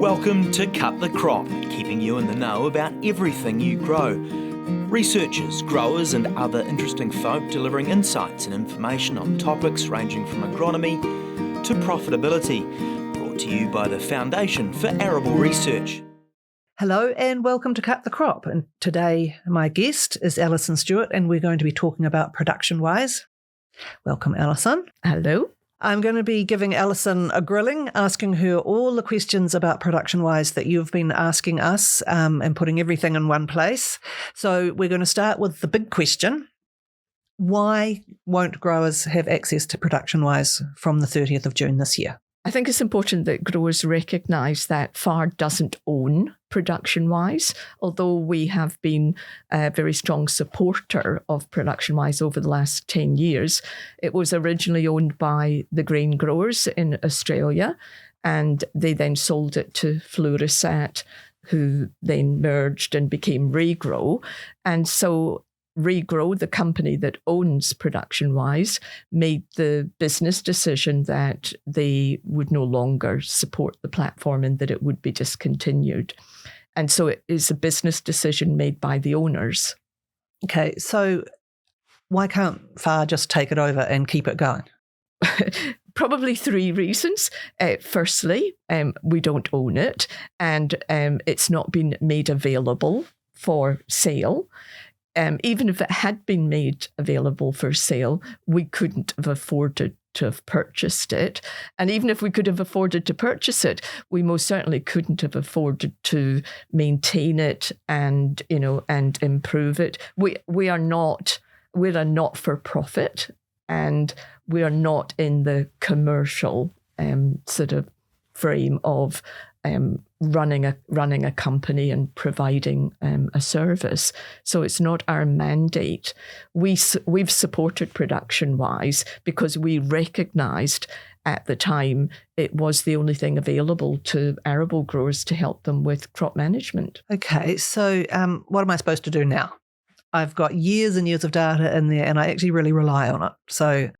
Welcome to Cut the Crop, keeping you in the know about everything you grow. Researchers, growers and other interesting folk delivering insights and information on topics ranging from agronomy to profitability. Brought to you by the Foundation for Arable Research. Hello and welcome to Cut the Crop. And today my guest is Alison Stewart and we're going to be talking about ProductionWise. Welcome, Alison. Hello. I'm going to be giving Alison a grilling, asking her all the questions about ProductionWise that you've been asking us and putting everything in one place. So we're going to start with the big question. Why won't growers have access to ProductionWise from the 30th of June this year? I think it's important that growers recognise that FAR doesn't own ProductionWise, although we have been a very strong supporter of ProductionWise over the last 10 years. It was originally owned by the grain growers in Australia, and they then sold it to Fluorosat, who then merged and became ReGrow. And so ReGrow, the company that owns ProductionWise, made the business decision that they would no longer support the platform and that it would be discontinued. And so it is a business decision made by the owners. Okay, so why can't FAR just take it over and keep it going? Probably three reasons. Firstly, we don't own it, and it's not been made available for sale. Even if it had been made available for sale, we couldn't have afforded to have purchased it. And even if we could have afforded to purchase it, we most certainly couldn't have afforded to maintain it and improve it. We're a not-for-profit, and we are not in the commercial sort of frame of running a company and providing a service. So it's not our mandate. We've supported ProductionWise because we recognised at the time it was the only thing available to arable growers to help them with crop management. Okay, so what am I supposed to do now? I've got years and years of data in there and I actually really rely on it. So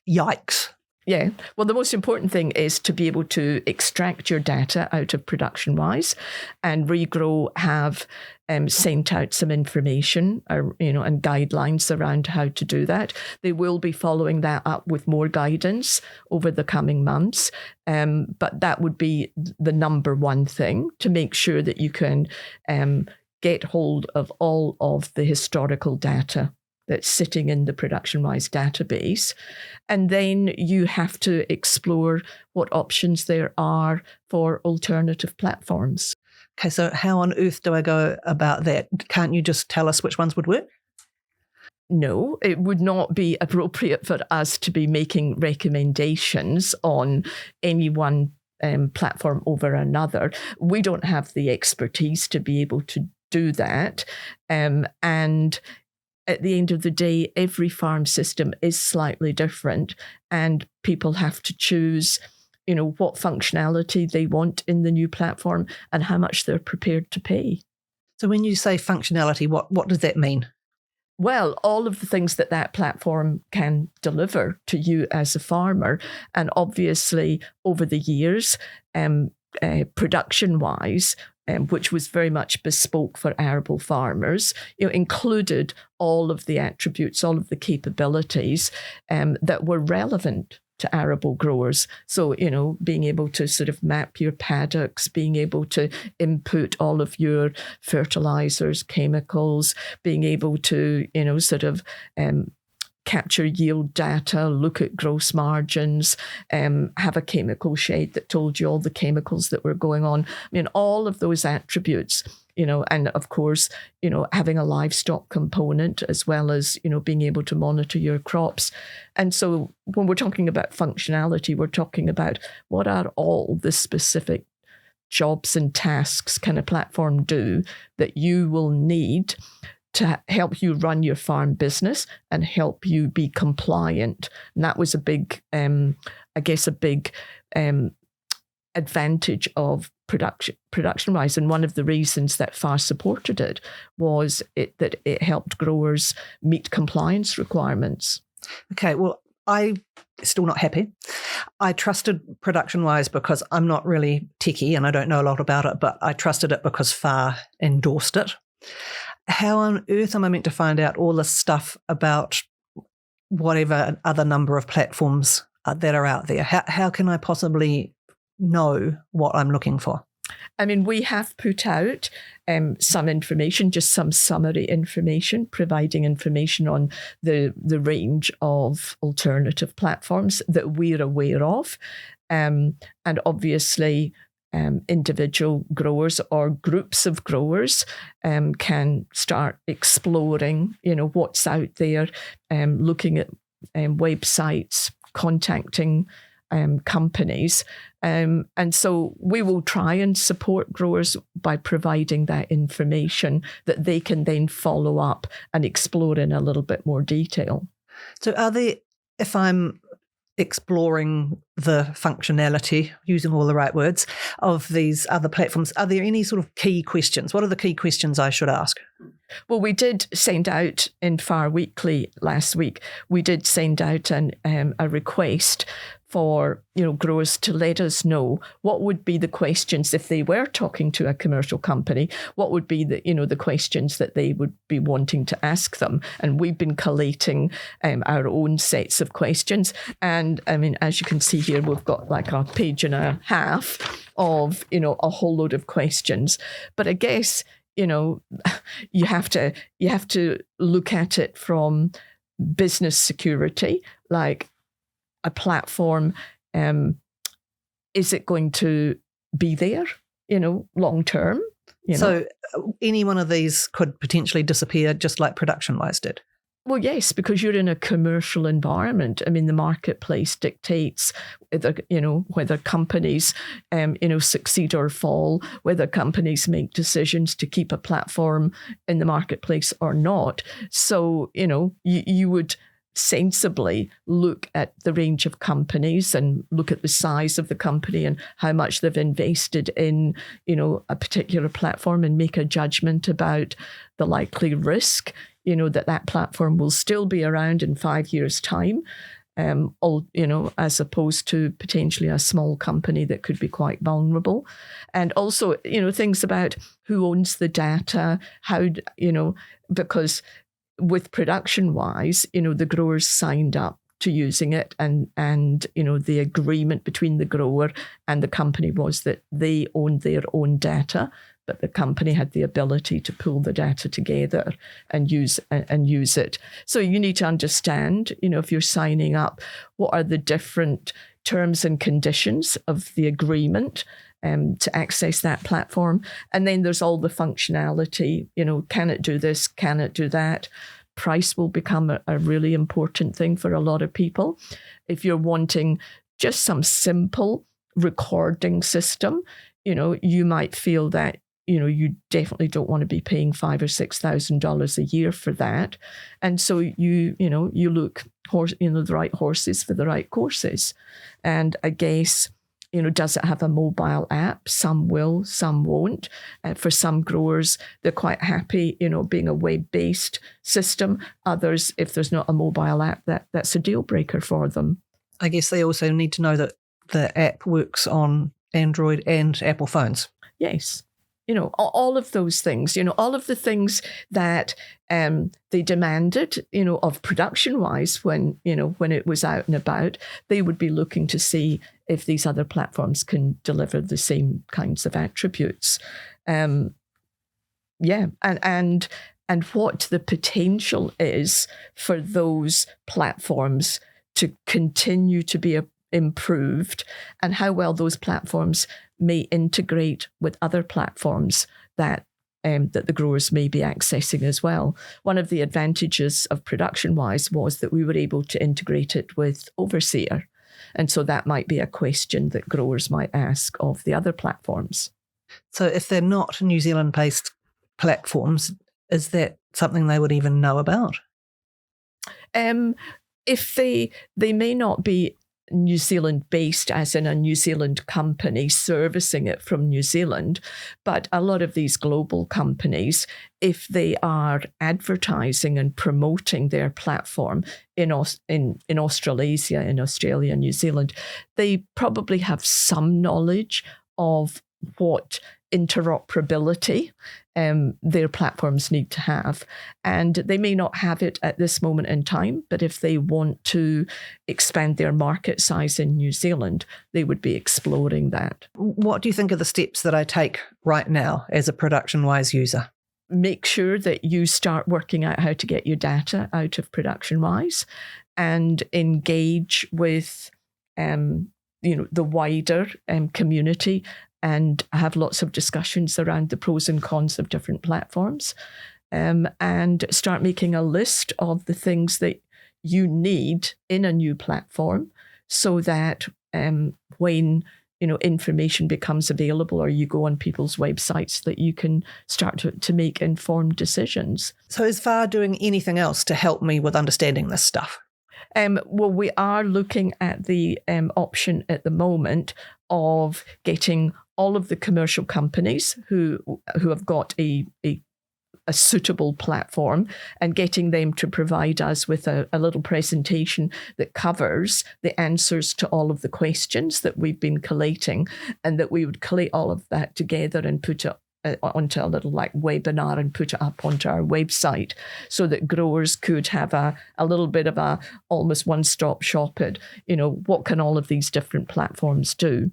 yikes. Yeah. Well, the most important thing is to be able to extract your data out of ProductionWise, and ReGrow have sent out some information, and guidelines around how to do that. They will be following that up with more guidance over the coming months. But that would be the number one thing, to make sure that you can get hold of all of the historical data that's sitting in the ProductionWise database. And then you have to explore what options there are for alternative platforms. Okay, so how on earth do I go about that? Can't you just tell us which ones would work? No, it would not be appropriate for us to be making recommendations on any one platform over another. We don't have the expertise to be able to do that. And at the end of the day, every farm system is slightly different, and people have to choose, what functionality they want in the new platform and how much they're prepared to pay. So when you say functionality, what does that mean? Well, all of the things that platform can deliver to you as a farmer. And obviously, over the years, ProductionWise, which was very much bespoke for arable farmers, included all of the attributes, all of the capabilities that were relevant to arable growers. So, being able to sort of map your paddocks, being able to input all of your fertilizers, chemicals, being able to, capture yield data, look at gross margins, have a chemical shed that told you all the chemicals that were going on. All of those attributes, and of course, having a livestock component as well as, being able to monitor your crops. And so when we're talking about functionality, we're talking about what are all the specific jobs and tasks can a platform do that you will need to help you run your farm business and help you be compliant. And that was a big advantage of ProductionWise. And one of the reasons that FAR supported it was that it helped growers meet compliance requirements. Okay, well, I'm still not happy. I trusted ProductionWise because I'm not really techie and I don't know a lot about it, but I trusted it because FAR endorsed it. How on earth am I meant to find out all this stuff about whatever other number of platforms that are out there? How can I possibly know what I'm looking for? I mean, we have put out some information, just some summary information, providing information on the range of alternative platforms that we're aware of. And obviously, individual growers or groups of growers can start exploring, what's out there, looking at websites, contacting companies. And so we will try and support growers by providing that information that they can then follow up and explore in a little bit more detail. So if I'm exploring the functionality, using all the right words, of these other platforms, are there any sort of key questions? What are the key questions I should ask? Well, we did send out in FAR Weekly last week, we did send out a request for growers to let us know what would be the questions if they were talking to a commercial company. What would be the questions that they would be wanting to ask them? And we've been collating our own sets of questions. And I mean, as you can see here, we've got like a page and a half of a whole load of questions. But I guess you have to look at it from business security, like a platform, is it going to be there, long term? So any one of these could potentially disappear just like ProductionWise did? Well, yes, because you're in a commercial environment. I mean, the marketplace dictates whether companies, succeed or fall, whether companies make decisions to keep a platform in the marketplace or not. So, you would sensibly look at the range of companies and look at the size of the company and how much they've invested in, a particular platform and make a judgment about the likely risk, that platform will still be around in 5 years' time, as opposed to potentially a small company that could be quite vulnerable. And also, things about who owns the data, how, because with ProductionWise, the growers signed up to using it, and the agreement between the grower and the company was that they owned their own data, but the company had the ability to pull the data together and use it. So you need to understand, if you're signing up, what are the different terms and conditions of the agreement to access that platform. And then there's all the functionality, can it do this? Can it do that? Price will become a really important thing for a lot of people. If you're wanting just some simple recording system, you might feel that, you definitely don't want to be paying $5,000 or $6,000 a year for that. And so you look, the right horses for the right courses. And I guess, does it have a mobile app? Some will, some won't. For some growers, they're quite happy, being a web-based system. Others, if there's not a mobile app, that's a deal breaker for them. I guess they also need to know that the app works on Android and Apple phones. Yes. All of those things, all of the things that they demanded, of ProductionWise when it was out and about, they would be looking to see if these other platforms can deliver the same kinds of attributes. And what the potential is for those platforms to continue to be improved, and how well those platforms may integrate with other platforms that the growers may be accessing as well. One of the advantages of ProductionWise was that we were able to integrate it with Overseer. And so that might be a question that growers might ask of the other platforms. So if they're not New Zealand-based platforms, is that something they would even know about? If they may not be New Zealand based, as in a New Zealand company servicing it from New Zealand. But a lot of these global companies, if they are advertising and promoting their platform in Australasia, in Australia, New Zealand, they probably have some knowledge of what interoperability their platforms need to have. And they may not have it at this moment in time, but if they want to expand their market size in New Zealand, they would be exploring that. What do you think are the steps that I take right now as a ProductionWise user? Make sure that you start working out how to get your data out of ProductionWise and engage with the wider community and have lots of discussions around the pros and cons of different platforms, and start making a list of the things that you need in a new platform so that when information becomes available or you go on people's websites, that you can start to make informed decisions. So is FAR doing anything else to help me with understanding this stuff? Well, we are looking at the option at the moment of getting all of the commercial companies who have got a suitable platform and getting them to provide us with a little presentation that covers the answers to all of the questions that we've been collating, and that we would collate all of that together and put it onto a little webinar and put it up onto our website so that growers could have a little bit of a almost one-stop shop at, what can all of these different platforms do?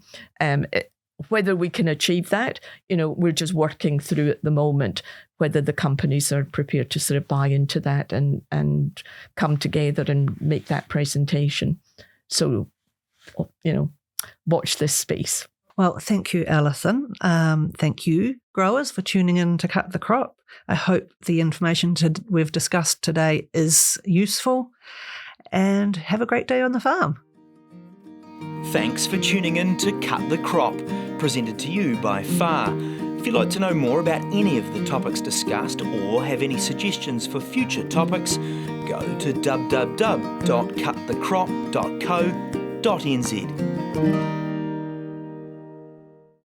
Whether we can achieve that, we're just working through at the moment, whether the companies are prepared to sort of buy into that and come together and make that presentation. So, watch this space. Well, thank you, Alison. Thank you, growers, for tuning in to Cut the Crop. I hope the information we've discussed today is useful, and have a great day on the farm. Thanks for tuning in to Cut the Crop, presented to you by FAR. If you'd like to know more about any of the topics discussed or have any suggestions for future topics, go to www.cutthecrop.co.nz.